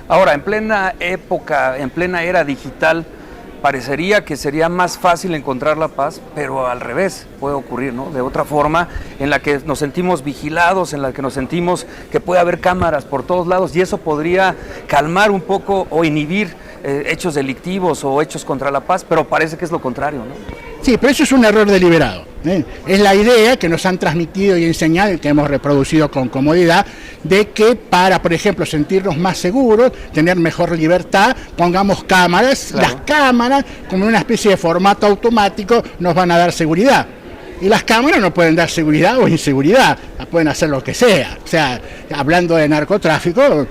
Ahora, en plena época, en plena era digital, parecería que sería más fácil encontrar la paz, pero al revés puede ocurrir, ¿no? De otra forma, en la que nos sentimos vigilados, en la que nos sentimos que puede haber cámaras por todos lados, y eso podría calmar un poco o inhibir hechos delictivos o hechos contra la paz, pero parece que es lo contrario, ¿no? Sí, pero eso es un error deliberado, ¿eh? Es la idea que nos han transmitido y enseñado y que hemos reproducido con comodidad de que para, por ejemplo, sentirnos más seguros, tener mejor libertad, pongamos cámaras. Claro. Las cámaras, como una especie de formato automático, nos van a dar seguridad. Y las cámaras no pueden dar seguridad o inseguridad, pueden hacer lo que sea. O sea, hablando de narcotráfico,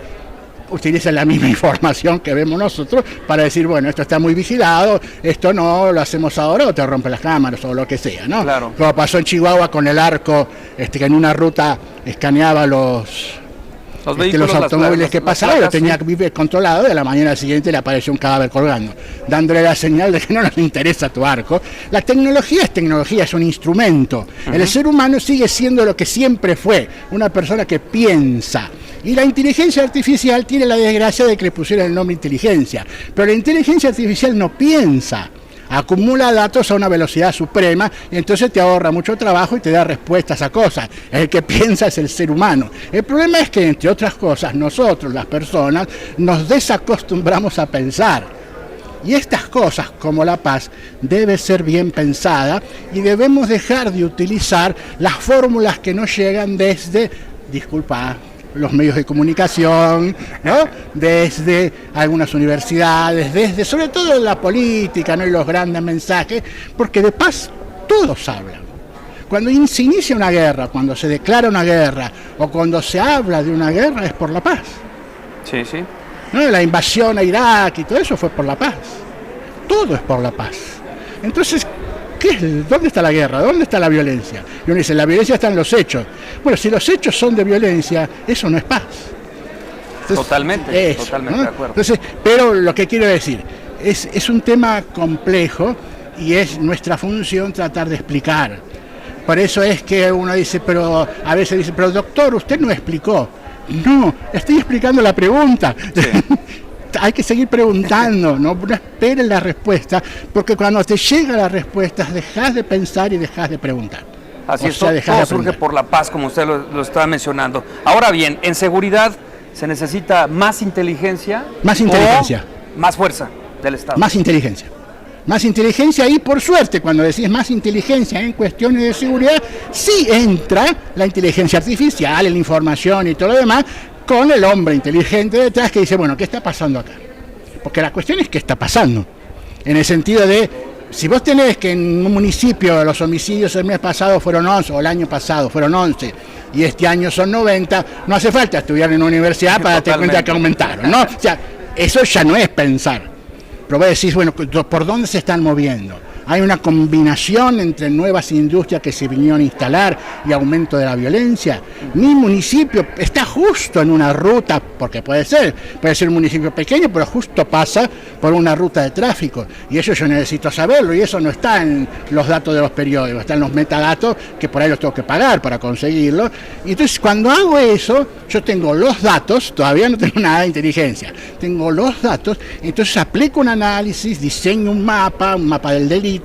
utilizan la misma información que vemos nosotros para decir, bueno, esto está muy vigilado, esto no, lo hacemos ahora o te rompen las cámaras o lo que sea, ¿no? Claro. Como pasó en Chihuahua con el arco, que en una ruta escaneaba los automóviles que pasaban, lo tenía controlado, y a la mañana siguiente le apareció un cadáver colgando, dándole la señal de que no nos interesa tu arco. La tecnología es tecnología, es un instrumento. El ser humano sigue siendo lo que siempre fue, una persona que piensa. Y la inteligencia artificial tiene la desgracia de que le pusieron el nombre inteligencia, pero la inteligencia artificial no piensa. Acumula datos a una velocidad suprema y entonces te ahorra mucho trabajo y te da respuestas a cosas. El que piensa es el ser humano. El problema es que, entre otras cosas, nosotros, las personas, nos desacostumbramos a pensar. Y estas cosas, como la paz, debe ser bien pensada y debemos dejar de utilizar las fórmulas que nos llegan desde, disculpa, los medios de comunicación, ¿no? Desde algunas universidades, desde sobre todo la política, ¿no? Y los grandes mensajes, porque de paz todos hablan. Cuando se inicia una guerra, cuando se declara una guerra o cuando se habla de una guerra es por la paz. Sí, sí. ¿No? La invasión a Irak y todo eso fue por la paz. Todo es por la paz. Entonces, ¿dónde está la guerra? ¿Dónde está la violencia? Y uno dice, la violencia está en los hechos. Bueno, si los hechos son de violencia, eso no es paz. Entonces, totalmente ¿no? De acuerdo. Entonces, pero lo que quiero decir, es un tema complejo y es nuestra función tratar de explicar. Por eso es que uno dice, pero a veces dice, pero doctor, usted no explicó. No, estoy explicando la pregunta. Sí. Hay que seguir preguntando, no esperes la respuesta, porque cuando te llega la respuesta dejas de pensar y dejas de preguntar. Así es, todo surge por la paz, como usted lo estaba mencionando. Ahora bien, en seguridad se necesita más inteligencia. Más inteligencia. O más fuerza del Estado. Más inteligencia. Más inteligencia y, por suerte, cuando decís más inteligencia en cuestiones de seguridad, sí entra la inteligencia artificial, la información y todo lo demás, con el hombre inteligente detrás que dice, bueno, ¿qué está pasando acá? Porque la cuestión es qué está pasando. En el sentido de, si vos tenés que en un municipio los homicidios el mes pasado fueron 11, o el año pasado fueron 11, y este año son 90, no hace falta estudiar en una universidad para darte cuenta que aumentaron, ¿no? O sea, eso ya no es pensar. Pero vos decís, bueno, ¿por dónde se están moviendo? Hay una combinación entre nuevas industrias que se vinieron a instalar y aumento de la violencia. Mi municipio está justo en una ruta, porque puede ser un municipio pequeño, pero justo pasa por una ruta de tráfico. Y eso yo necesito saberlo, y eso no está en los datos de los periódicos, está en los metadatos, que por ahí los tengo que pagar para conseguirlo. Y entonces cuando hago eso, yo tengo los datos, todavía no tengo nada de inteligencia, tengo los datos, entonces aplico un análisis, diseño un mapa del delito,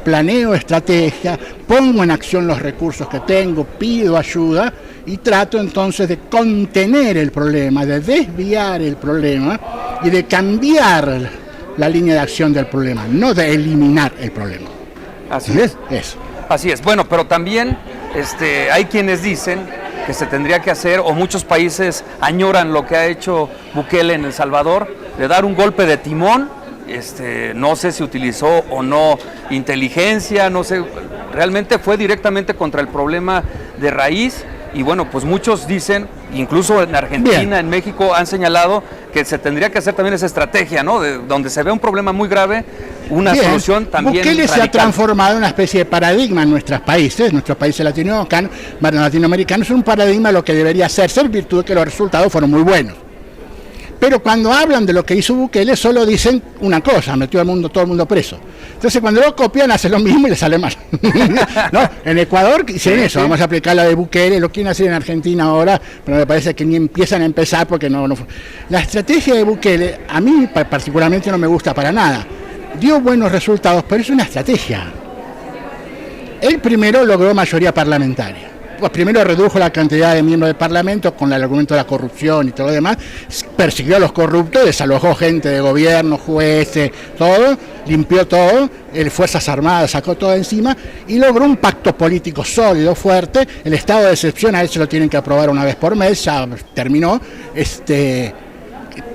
planeo estrategia, pongo en acción los recursos que tengo, pido ayuda y trato entonces de contener el problema, de desviar el problema y de cambiar la línea de acción del problema, no de eliminar el problema. Así es. Eso. Así es. Bueno, pero también hay quienes dicen que se tendría que hacer, o muchos países añoran lo que ha hecho Bukele en El Salvador, de dar un golpe de timón. No sé si utilizó o no inteligencia, no sé, realmente fue directamente contra el problema de raíz. Y bueno, pues muchos dicen, incluso en Argentina, bien, en México, han señalado que se tendría que hacer también esa estrategia, ¿no? De donde se ve un problema muy grave, una bien, solución también Bukele radical. Se ha transformado en una especie de paradigma en nuestros países latinoamericanos, es un paradigma de lo que debería ser virtud de que los resultados fueron muy buenos. pero cuando hablan de lo que hizo Bukele solo dicen una cosa, metió todo el mundo preso. Entonces cuando lo copian hacen lo mismo y les sale mal. ¿No? En Ecuador hicieron eso, vamos a aplicar la de Bukele, lo quieren hacer en Argentina ahora, pero me parece que ni empiezan a empezar porque no. La estrategia de Bukele a mí particularmente no me gusta para nada. Dio buenos resultados, pero es una estrategia. Él primero logró mayoría parlamentaria. Pues primero redujo la cantidad de miembros del Parlamento con el argumento de la corrupción y todo lo demás, persiguió a los corruptos, desalojó gente de gobierno, jueces, todo, limpió todo, Fuerzas Armadas sacó todo encima y logró un pacto político sólido, fuerte. El estado de excepción a él se lo tienen que aprobar una vez por mes, ya terminó,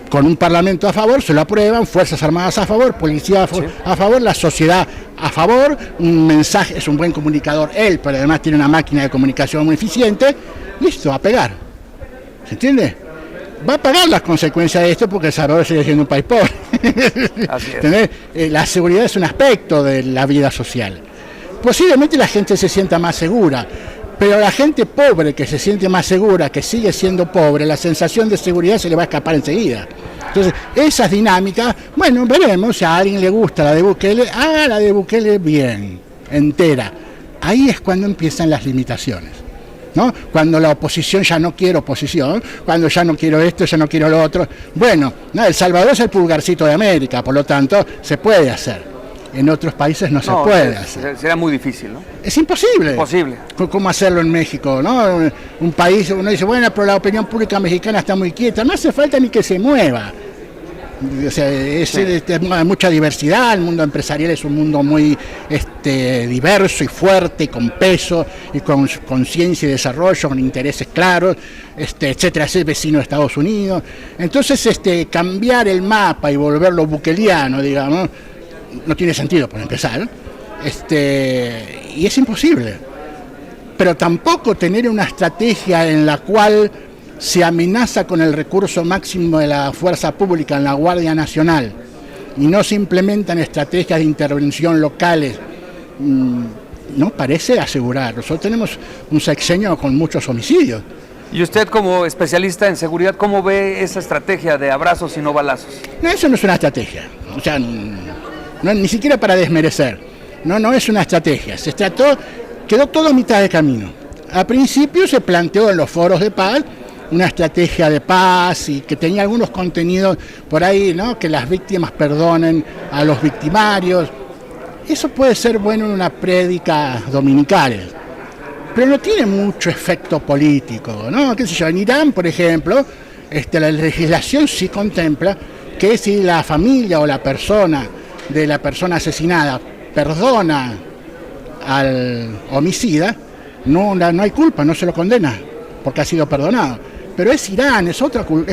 con un parlamento a favor, se lo aprueban, Fuerzas Armadas a favor, policía a favor, la sociedad a favor, un mensaje, es un buen comunicador él, pero además tiene una máquina de comunicación muy eficiente, listo, a pegar. ¿Se entiende? Va a pagar las consecuencias de esto porque El Salvador sigue siendo un país pobre. Así es. La seguridad es un aspecto de la vida social. Posiblemente la gente se sienta más segura, pero la gente pobre que se siente más segura, que sigue siendo pobre, la sensación de seguridad se le va a escapar enseguida. Entonces, esas dinámicas, bueno, veremos si a alguien le gusta la de Bukele, haga la de Bukele bien, entera. Ahí es cuando empiezan las limitaciones, ¿no? Cuando la oposición ya no quiere oposición, cuando ya no quiero esto, ya no quiero lo otro. Bueno, no, El Salvador es el pulgarcito de América, por lo tanto, se puede hacer. En otros países no se puede hacer. Será muy difícil, ¿no? Es imposible. Imposible. ¿Cómo hacerlo en México, no? Un país, uno dice, bueno, pero la opinión pública mexicana está muy quieta. No hace falta ni que se mueva. O sea, hay mucha diversidad, el mundo empresarial es un mundo muy diverso y fuerte, con peso y con conciencia y desarrollo, con intereses claros, etcétera, es vecino de Estados Unidos. Entonces, cambiar el mapa y volverlo bukeliano, digamos, no tiene sentido, por empezar, y es imposible. Pero tampoco tener una estrategia en la cual se amenaza con el recurso máximo de la fuerza pública en la Guardia Nacional y no se implementan estrategias de intervención locales, no parece asegurar. Nosotros tenemos un sexenio con muchos homicidios. Y usted, como especialista en seguridad, ¿cómo ve esa estrategia de abrazos y no balazos? No, eso no es una estrategia. O sea, no, ni siquiera para desmerecer. No es una estrategia. Quedó todo a mitad de camino. A principio se planteó en los foros de paz una estrategia de paz y que tenía algunos contenidos por ahí, ¿no? Que las víctimas perdonen a los victimarios. Eso puede ser bueno en una prédica dominical, pero no tiene mucho efecto político, ¿no? ¿Qué sé yo? En Irán, por ejemplo, la legislación sí contempla que si la familia o la persona de la persona asesinada perdona al homicida, no hay culpa, no se lo condena, porque ha sido perdonado. Pero es Irán, es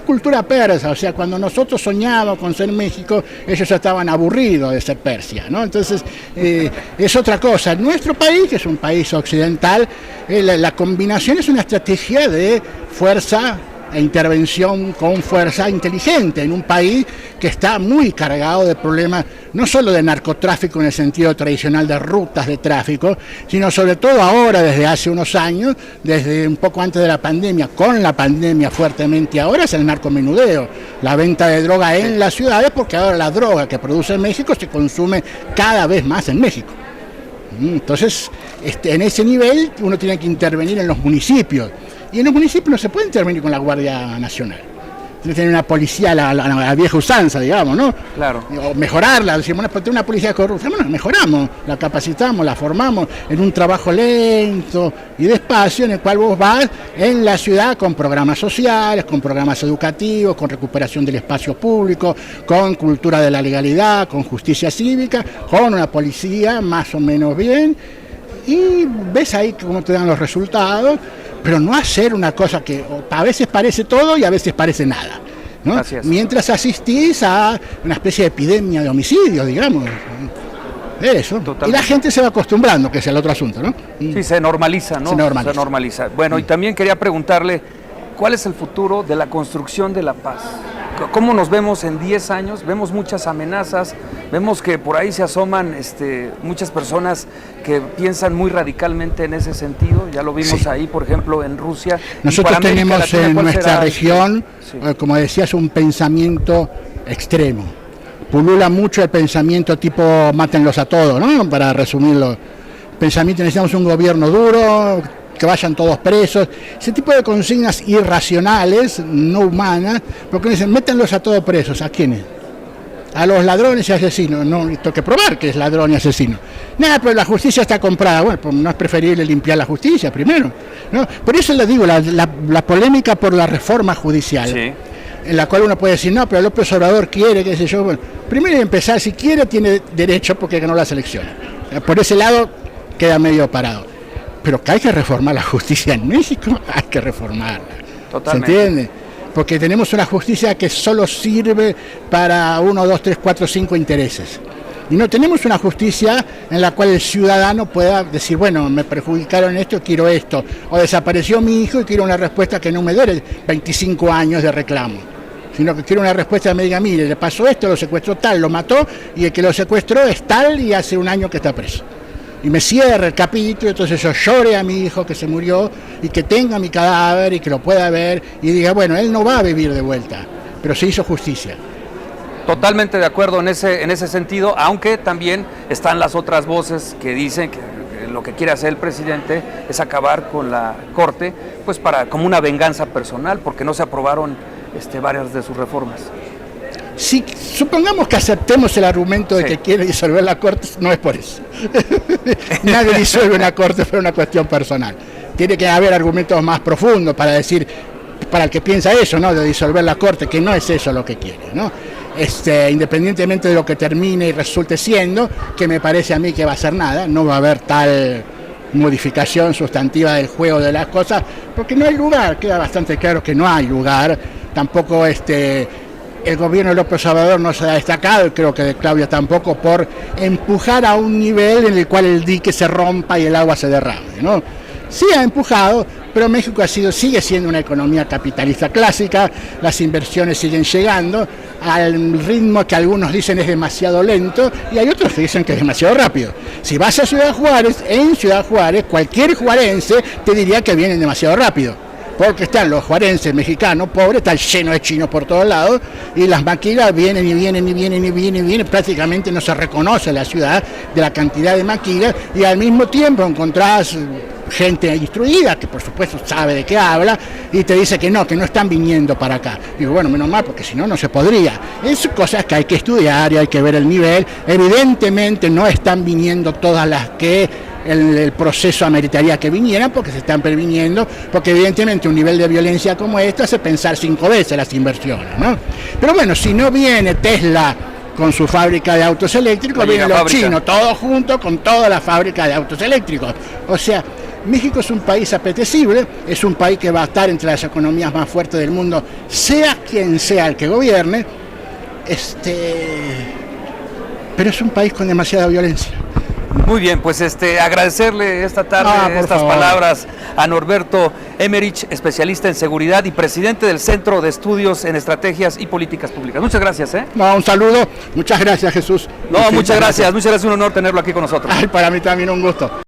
cultura persa, o sea, cuando nosotros soñábamos con ser México, ellos ya estaban aburridos de ser Persia, ¿no? Entonces, es otra cosa. En nuestro país, que es un país occidental, la combinación es una estrategia de fuerza e intervención con fuerza inteligente en un país que está muy cargado de problemas, no solo de narcotráfico en el sentido tradicional de rutas de tráfico, sino sobre todo ahora, desde hace unos años, desde un poco antes de la pandemia, con la pandemia fuertemente ahora, es el narcomenudeo, la venta de droga en las ciudades, porque ahora la droga que produce México se consume cada vez más en México. Entonces, en ese nivel uno tiene que intervenir en los municipios. Y en los municipios no se puede intervenir con la Guardia Nacional. Tiene que tener una policía a la vieja usanza, digamos, ¿no? Claro. O mejorarla, decimos, bueno, tener una policía corrupta, bueno, mejoramos, la capacitamos, la formamos en un trabajo lento y despacio en el cual vos vas en la ciudad con programas sociales, con programas educativos, con recuperación del espacio público, con cultura de la legalidad, con justicia cívica, con una policía más o menos bien, y ves ahí cómo te dan los resultados. Pero no hacer una cosa que a veces parece todo y a veces parece nada, ¿no? Mientras asistís a una especie de epidemia de homicidios, digamos. Eso. Totalmente. Y la gente se va acostumbrando, que es el otro asunto, ¿no? Sí, se normaliza, ¿no? Se normaliza. Bueno, y también quería preguntarle, ¿cuál es el futuro de la construcción de la paz? ¿Cómo nos vemos en 10 años? Vemos muchas amenazas, vemos que por ahí se asoman muchas personas que piensan muy radicalmente en ese sentido. Ya lo vimos Sí. ahí, por ejemplo, en Rusia. Nosotros tenemos Latina, en ¿cuál nuestra será? región, Sí. como decías, un pensamiento extremo. Pulula mucho el pensamiento tipo mátenlos a todos, ¿no? Para resumirlo. Pensamiento, necesitamos un gobierno duro, que vayan todos presos. Ese tipo de consignas irracionales, no humanas, porque dicen, métanlos a todos presos. ¿A quiénes? A los ladrones y asesinos. No, tengo que probar que es ladrón y asesino. Nada, pero la justicia está comprada. Bueno, pues no es preferible limpiar la justicia primero, ¿no? Por eso les digo, la polémica por la reforma judicial, Sí. en la cual uno puede decir, no, pero López Obrador quiere, qué sé yo. Bueno, primero empezar, si quiere, tiene derecho porque ganó las elecciones. Por ese lado queda medio parado. Pero que hay que reformar la justicia en México, hay que reformarla. Totalmente. ¿Se entiende? Porque tenemos una justicia que solo sirve para 1, 2, 3, 4, 5 intereses. Y no tenemos una justicia en la cual el ciudadano pueda decir, bueno, me perjudicaron esto, quiero esto. O desapareció mi hijo y quiero una respuesta que no me dure 25 años de reclamo. Sino que quiero una respuesta que me diga, mire, le pasó esto, lo secuestró tal, lo mató, y el que lo secuestró es tal y hace 1 año que está preso. Y me cierre el capítulo, entonces yo llore a mi hijo que se murió y que tenga mi cadáver y que lo pueda ver y diga, bueno, él no va a vivir de vuelta, pero se hizo justicia. Totalmente de acuerdo en ese sentido, aunque también están las otras voces que dicen que lo que quiere hacer el presidente es acabar con la Corte, pues como una venganza personal, porque no se aprobaron varias de sus reformas. Si supongamos que aceptemos el argumento de Sí. que quiere disolver la Corte, no es por eso. Nadie disuelve una Corte por una cuestión personal. Tiene que haber argumentos más profundos para decir, para el que piensa eso, ¿no? De disolver la Corte, que no es eso lo que quiere, ¿no? Independientemente de lo que termine y resulte siendo, que me parece a mí que va a ser nada, no va a haber tal modificación sustantiva del juego de las cosas, porque no hay lugar, queda bastante claro que no hay lugar, tampoco el gobierno de López Obrador no se ha destacado, y creo que de Claudia tampoco, por empujar a un nivel en el cual el dique se rompa y el agua se derrame, ¿no? Sí ha empujado, pero México sigue siendo una economía capitalista clásica, las inversiones siguen llegando al ritmo que algunos dicen es demasiado lento y hay otros que dicen que es demasiado rápido. Si vas a Ciudad Juárez, en Ciudad Juárez, cualquier juarense te diría que vienen demasiado rápido. Porque están los juarenses mexicanos pobres, están llenos de chinos por todos lados, y las maquilas vienen y vienen y vienen y vienen y vienen, prácticamente no se reconoce la ciudad de la cantidad de maquilas, y al mismo tiempo encontrás gente instruida, que por supuesto sabe de qué habla, y te dice que no están viniendo para acá. Digo, bueno, menos mal, porque si no, no se podría. Es cosas que hay que estudiar y hay que ver el nivel. Evidentemente no están viniendo todas las que el proceso ameritaría que vinieran, porque se están previniendo, porque evidentemente un nivel de violencia como este hace pensar 5 veces las inversiones, ¿no? Pero bueno, si no viene Tesla con su fábrica de autos eléctricos, vienen los chinos, todos juntos con toda la fábrica de autos eléctricos. O sea, México es un país apetecible, es un país que va a estar entre las economías más fuertes del mundo, sea quien sea el que gobierne, pero es un país con demasiada violencia. Muy bien, pues agradecerle esta tarde estas palabras a Norberto Emmerich, especialista en seguridad y presidente del Centro de Estudios en Estrategias y Políticas Públicas. Muchas gracias. No, un saludo, muchas gracias, Jesús. No, muchas gracias, un honor tenerlo aquí con nosotros. Ay, para mí también un gusto.